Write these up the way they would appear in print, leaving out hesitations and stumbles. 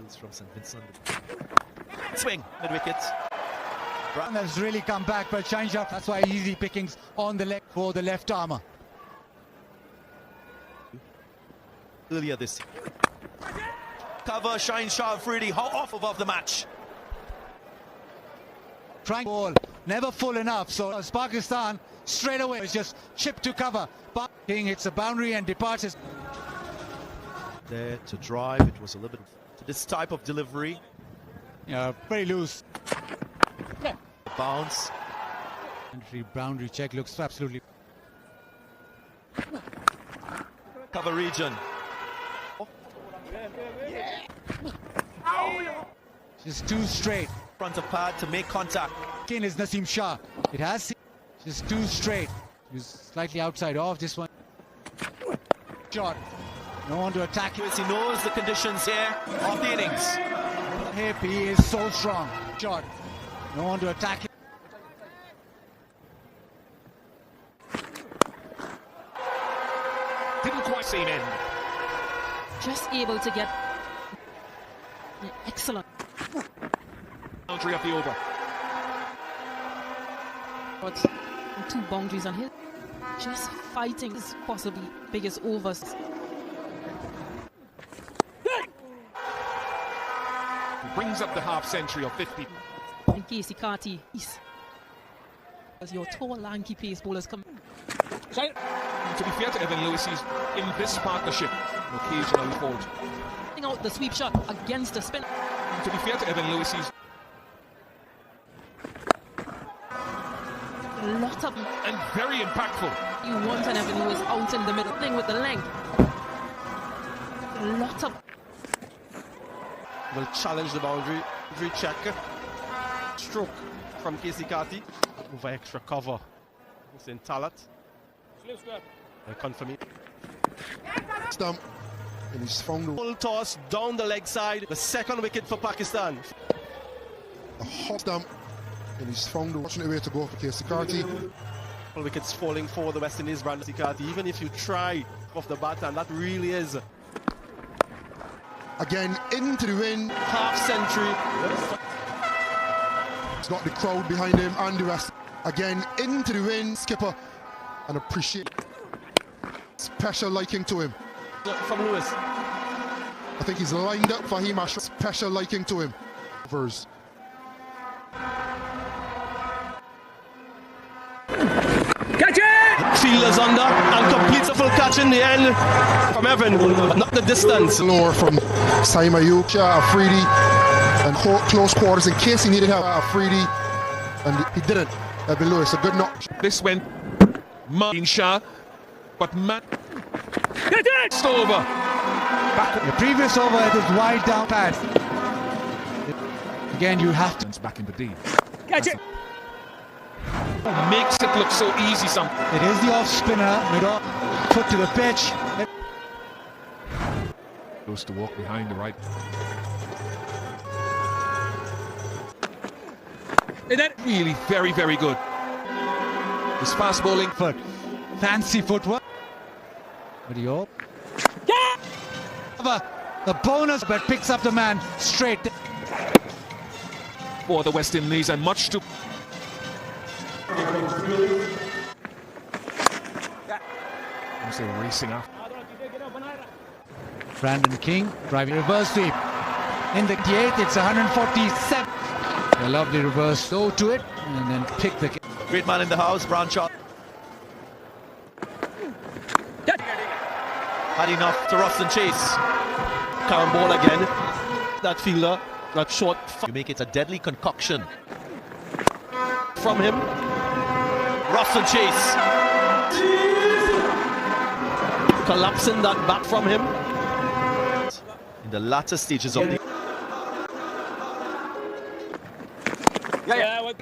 Wales from St. Vincent. Swing, mid-wickets. And has really come back, but shines up. That's why easy pickings on the leg for the left armour. Earlier this cover, shine sharp, Freddie, off above the match. Trying ball, never full enough. So as Pakistan straight away is just chipped to cover. But King hits the boundary and departs. There to drive, it was a little bit to this type of delivery. Yeah, very loose. Bounce. Boundary check looks absolutely. Cover region. Just too straight. Front of pad to make contact. King is Naseem Shah. It has just too straight. He's slightly outside off this one. Shot. No one to attack him. He knows the conditions here of the innings. Hip, he is so strong. Shot. No one to attack him. Didn't quite see an end. Just able to get excellent. Boundary of the over. But 2 boundaries on his. Just fighting his possibly biggest overs. Brings up the half century of 50. And Casey Carty, as your tall, lanky pace bowlers come. To be fair to Evan Lewis, he's in this partnership occasionally fault. Out the sweep shot against the spin. To be fair to Evan Lewis, he's A lot of and very impactful. you want an Evan Lewis out in the middle thing with the length. A lot of will challenge the boundary check. Stroke from Casey Carty over extra cover. It's in Talat. Confirm. Stump, and he's found Full toss down the leg side. The second wicket for Pakistan. a hot stump, and he's found a fortunate way to go for Casey Carty. All wickets falling for the West Indies brand Casey Carty. Even if you try off the bat, and that really is Again, into the wind. half century. He's got the crowd behind him and the rest. Again, into the wind. Skipper, and appreciate special liking to him. From Lewis. I think he's lined up for him. Special liking to him. Verse. Catch it! Fielders under and completes a full catch in the end from Evan, but not the distance. Lower from Saima Ayub, Afridi, and close quarters in case he needed help. Afridi, and he didn't. Evan Lewis, a good knock. This went Martin Shah, but Matt it's over. The previous over, it was wide down pass. Again, you have to. Back in the D. Catch it! Makes it look so easy. It is the off spinner, middle, foot to the pitch. Goes to walk behind the right. And that really very, very good. This fast bowling. Foot. Fancy footwork. Video. The bonus, but picks up the man straight. For the West Indies, and much to as they're racing up. Brandon King driving reverse sweep. In the 8th, it's 147. A lovely reverse throw to it, and then pick the. Great man in the house, Branchard. Had enough to Ross and Chase. Current ball again. That fielder, that short You make it a deadly concoction. from him. Ross and Chase. Collapsing that bat from him. In the latter stages of the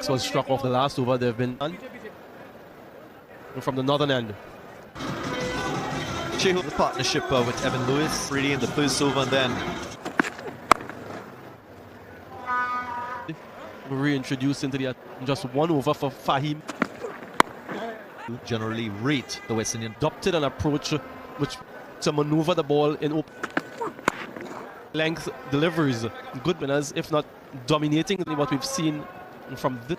So struck off the last over. They've been done from the northern end. the partnership with Evan Lewis, really in the first over, and then Reintroduced into the just one over for Fahim. generally rate the West Indian. Adopted an approach which to maneuver the ball in open. length deliveries, good winners, if not dominating what we've seen from this.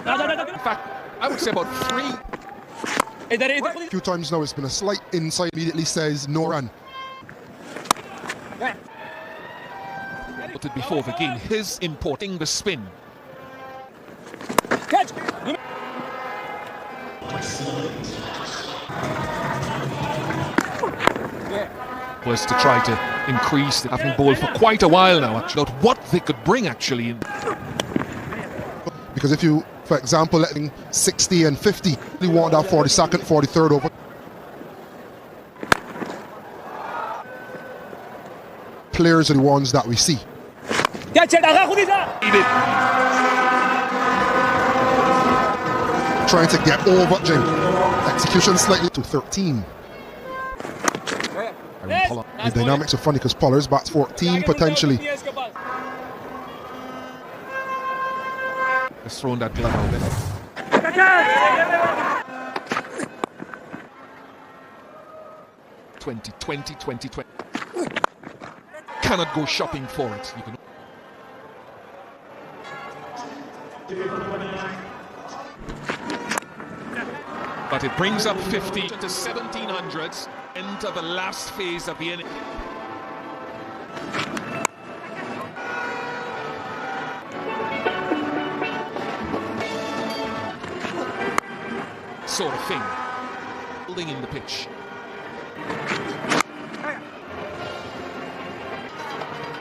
In fact, I would say about 3. A few times now it's been a slight inside, immediately says no run. But it before the game, his importing the spin. Was to try to increase the having ball for quite a while now, actually, about what they could bring actually. Because if you, for example, letting 60 and 50, you want that 42nd, 43rd over. Players are the ones that we see. Trying to get over Jim. Execution slightly to 13. The dynamics are funny because Pollard's bats 14 potentially. Has thrown that glove out there. $20. Cannot go shopping for it. You can. But it brings up 50 to 1700s. Enter the last phase of the inning. Sort of thing. Building in the pitch.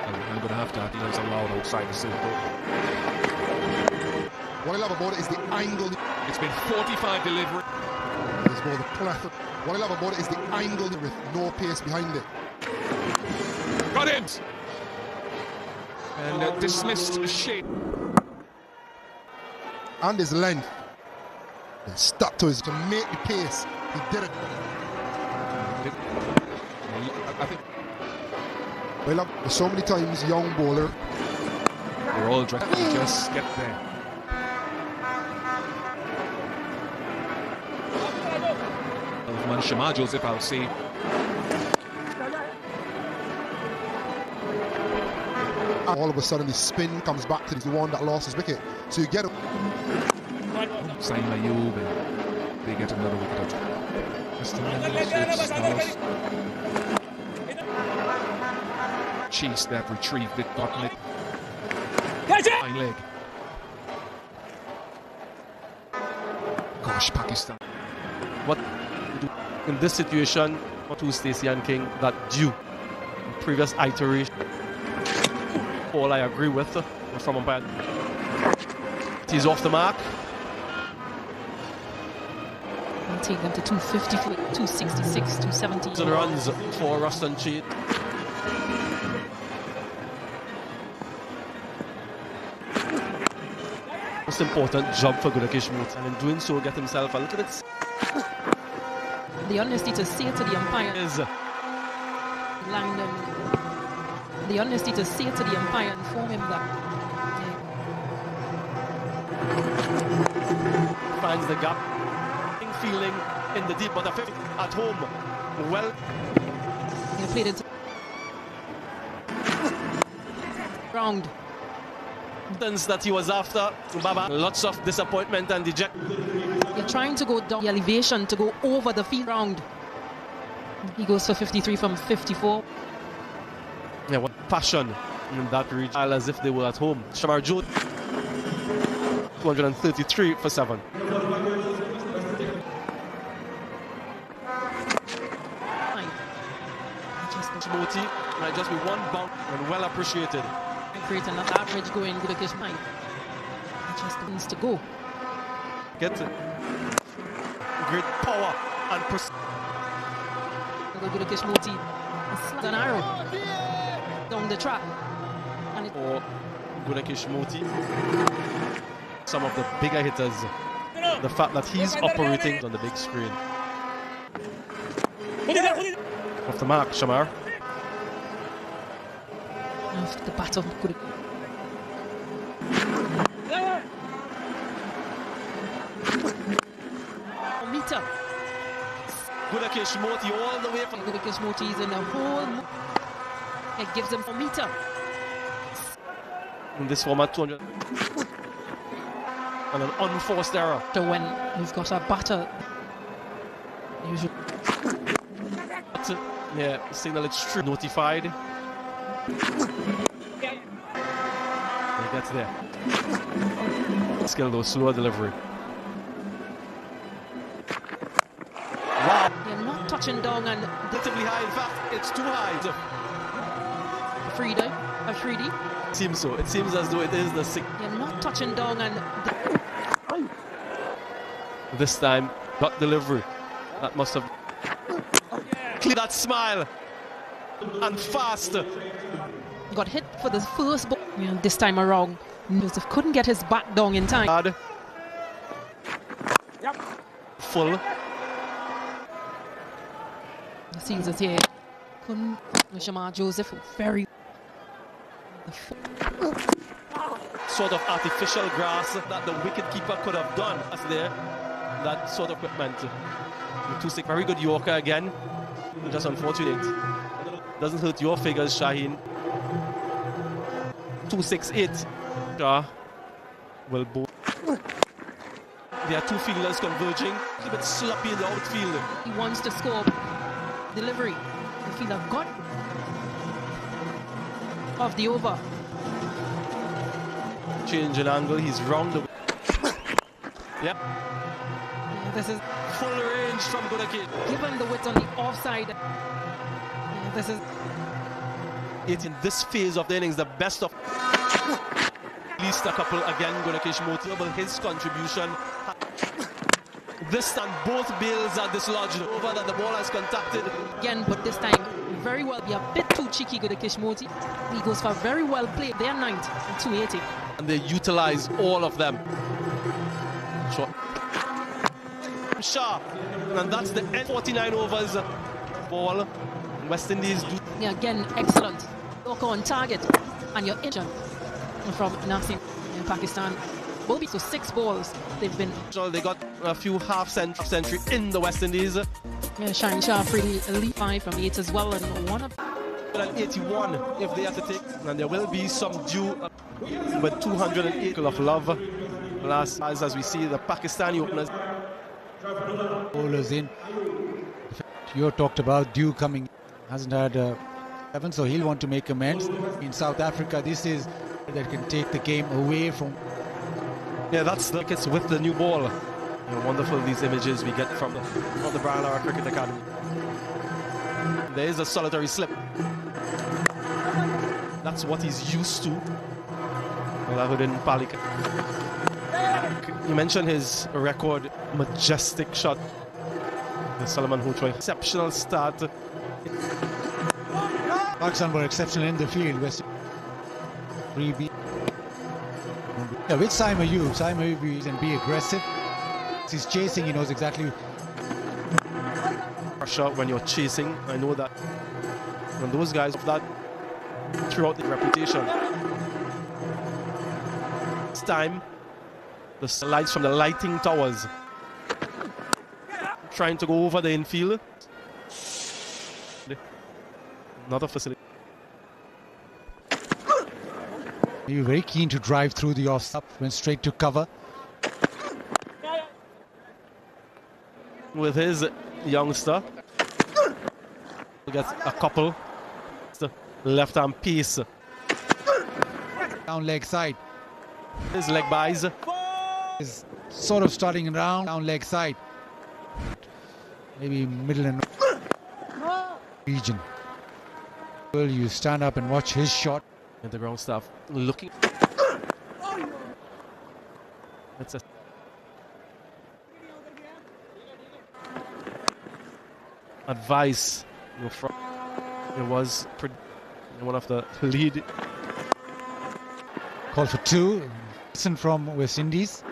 I'm going to have to have those allowed outside the circle. What I love about it is the angle. It's been 45 delivery. There's more the plethora. What I love about it is the angle with no pace behind it. Got him! And dismissed the shape. And his length. And stuck to his to make the pace. He did it. I think I love so many times young bowler. they're all dressed to just get there. Man Shema Joseph, I'll say. All of a sudden the spin comes back to the one that lost his wicket. So you get him. Saim Ayub, and they get another wicket out. Chase that, retrieved it, gotten it. Fine leg. Gosh, Pakistan. What in this situation to Stacey and King that due previous iteration. All I agree with from umpire. He's off the mark. I'll take them to 250, 266, 270. And runs for Ruston Cheat. Most important job for Gudakesh Moot, and in doing so get himself a little bit. The honesty to say to the umpire Is Langdon. The honesty to say to the umpire and inform him that finds the gap. Feeling in the deep, but the fifth at home. Well, he played it round. That he was after Baba. Lots of disappointment and dejection. You're trying to go down the elevation to go over the field round. He goes for 53 from 54. Yeah, what passion in that region, as if they were at home. Shamar Joe, 233 for 7. Moti might just be one bounce and well appreciated. Create enough average going Gudakesh mind. It just needs to go. Get it. Great power and precision. Gudakesh Moti. An arrow down the track. And it For Gudakesh Moti, some of the bigger hitters, the fact that he's operating on the big screen. Off the mark, Shamar. off the bat of Gudakesh. Good Kishmoti all the way from Good Kishmoti is in a hole. It gives him 4 meter. in this format 200. And an unforced error. So when you've got a batter, you should. Yeah, signal it's true. Notified. He gets there. Skill though, slower delivery. Wow. You're not touching down and Relatively high, in fact, it's too high. a 3D. It seems so. It seems as though it is the You're not touching down and this time, got delivery. That must have clear that smile and fast. got hit for the first ball. You know, this time around, Joseph couldn't get his back down in time. Hard. Full. The seasons here couldn't. Shamar Joseph very. Sort of artificial grass that the wicketkeeper could have done. That's there. That sort of equipment. 2-6, very good Yorker again. Just unfortunate. Doesn't hurt your figures, Shaheen. 2-6-8. Shah will both. There are two fielders converging. A little bit sloppy in the outfield. He wants to score. Delivery. The fielder got off the over. Change in angle. He's round the. Yep. This is Full range from Gudaki. given the width on the offside. This is It's in this phase of the innings, the best of. At least a couple again. Gunakesh Motiable, his contribution. This time, both bails are dislodged. Over that the ball has contacted. again, but this time very well. Be a bit too cheeky with the Kishmoti. He goes for very well played. They're 9th and 280. And they utilize all of them. Short. Sharp. And that's the end. 49 overs. Ball. West Indies do. Yeah, again, excellent. Look on target. And you're in from Nasim in Pakistan. Will be so 6 balls. They've been. They got a few half-century in the West Indies. Yeah, Shine Shah really elite 5 from 8 as well. And one of. An 81 if they have to take. And there will be some due with 208 of love. Last as we see the Pakistani openers. Bowlers in. You talked about Dew coming, hasn't had 7, so he'll want to make amends. In South Africa, this is that can take the game away from. Yeah, that's the wickets with the new ball. You know, wonderful these images we get from the Brian Lara Cricket Academy. There is a solitary slip. That's what he's used to. Alauddin Palika. You mentioned his record, majestic shot. The Solomon Hutroy, exceptional start. Pakistan were exceptional in the field. West 3B. Yeah, with Saim Ayub can be aggressive. He's chasing, he knows exactly. Pressure when you're chasing, I know that. And those guys have that throughout the reputation. This time, the lights from the lighting towers. Trying to go over the infield. Another facility. You're very keen to drive through the off-stop, went straight to cover. With his youngster. Gets a couple. It's the left-arm piece. Down leg side. His leg buys. Is sort of starting around down leg side. Maybe middle and region. Well, you stand up and watch his shot. And the ground staff looking. That's a advice. From it was one of the lead. Call for 2. Listen from West Indies.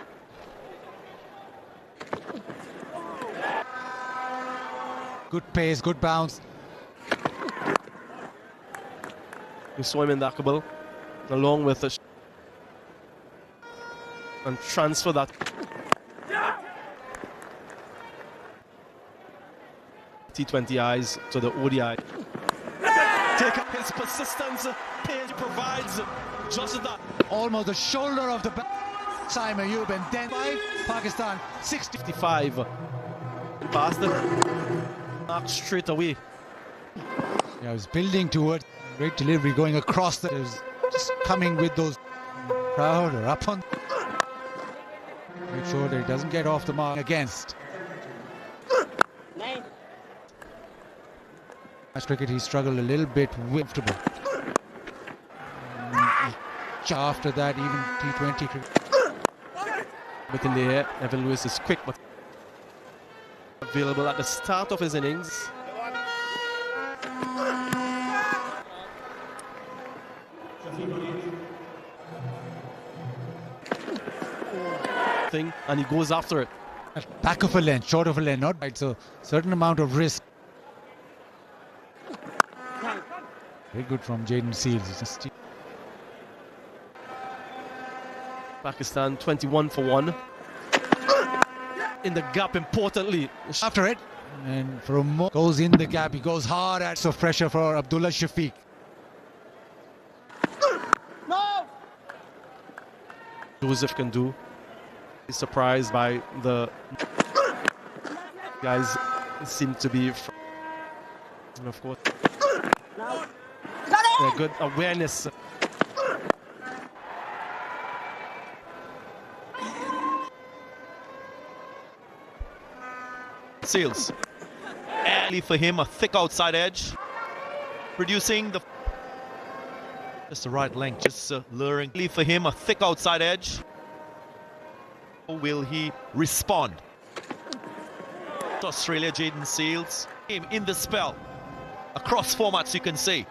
Good pace, good bounce. You saw him in the Akabal, along with the and transfer that. T20 eyes to the ODI. Take up his persistence. Page provides just that. Almost the shoulder of the back. Saim Ayub, and then 5, Pakistan 60. 55. Past it. Mark straight away. Yeah, I was building towards great delivery going across the. It was just coming with those proud or up on. Make sure that he doesn't get off the mark against. Match cricket, he struggled a little bit comfortable. After that, even T20 cricket. But in the air, Evan Lewis is quick, but available at the start of his innings. And he goes after it. Back of a length, short of a length, not right. So certain amount of risk. Very good from Jaden Seals. Just Pakistan 21 for 1. In the gap, importantly. after it, and for a moment goes in the gap. He goes hard at so pressure for Abdullah Shafiq. Joseph can do. He's surprised by the guys seem to be, and of course, good awareness. Seals. Early for him, a thick outside edge. Producing the... Just the right length, just luring. Early for him, a thick outside edge. Will he respond? Australia, Jaden Seals. In the spell. Across formats you can see.